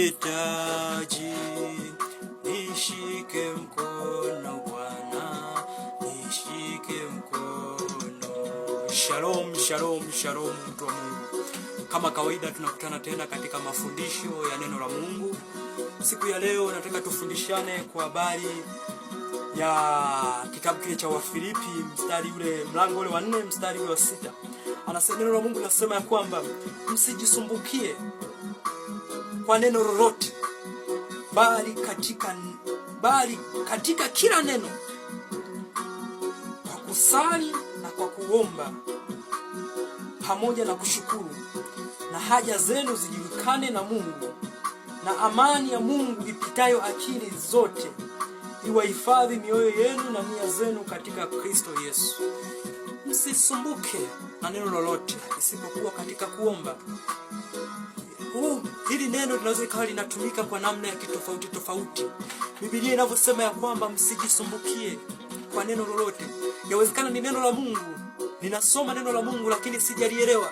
Nakuhitaji, nishike mkono Bwana, nishike mkono. Shalom, shalom, shalom mtu wa Mungu. Kama kawaida tunakutana tena katika mafundisho ya neno la Mungu. Siku ya leo nataka tufundishane kwa habari ya kitabu kile cha Wafilipi mlango ule wa 4 mstari ule wa 6. Anasema neno la Mungu linasema ya kwamba msijisumbukie kwa neno lolote, bali katika kila neno kwa kusali na kwa kuomba pamoja na kushukuru, na haja zenu zijulikane na Mungu, na amani ya Mungu ipitayo akili zote iwahifadhi mioyo yenu na nia zenu katika Kristo Yesu. Msisumbuke na neno lolote isipokuwa katika kuomba. Hili neno linaweza ikawa linatumika kwa namna ya kitofauti tofauti. Biblia inavyosema ya kwamba msijisumbukie kwa neno lolote. Yawezekana ni neno la Mungu, ninasoma neno la Mungu lakini sijalielewa.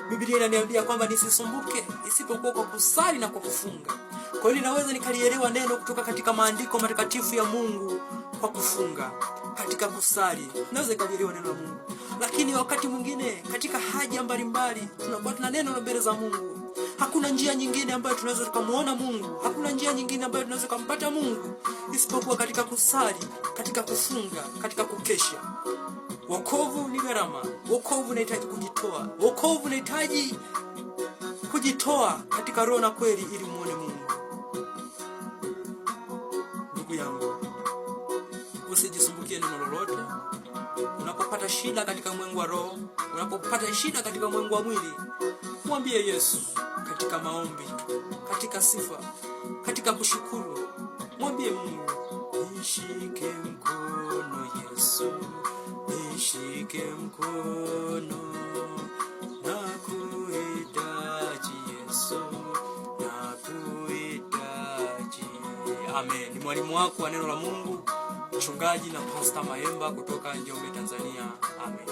Biblia inaniambia kwamba nisisumbuke isipokuwa kwa kusali na kwa kufunga. Kwa hiyo ninaweza nikalielewa neno kutoka katika maandiko matakatifu ya Mungu kwa kufunga, katika kusali. Naweza nikalielewa neno la Mungu. Lakini wakati mwingine katika haja mbalimbali tunakuwa tuna neno mbele za Mungu. Hakuna njia nyingine ambayo tunaweza kumuona Mungu, hakuna njia nyingine ambayo tunaweza kumpata Mungu isipokuwa katika kusali, katika kufunga, katika kukesha. Wokovu ni gharama. Wokovu unahitaji kujitoa. Wokovu unahitaji kujitoa katika roho na kweli ili muone Mungu. Ndugu yangu, usijisumbukie neno lolote. Unapopata shida katika mwengu wa roho, unapopata shida katika mwengu wa mwili, mwambie Yesu katika maombi, katika sifa, katika kushukuru. Mwambie Mungu, nishike mkono Yesu, nishike mkono, nakuhitaji Yesu, nakuhitaji. Amen. Ni mwalimu wako wa neno la Mungu, mchungaji na Pastor Maemba kutoka Njombe, Tanzania. Amen.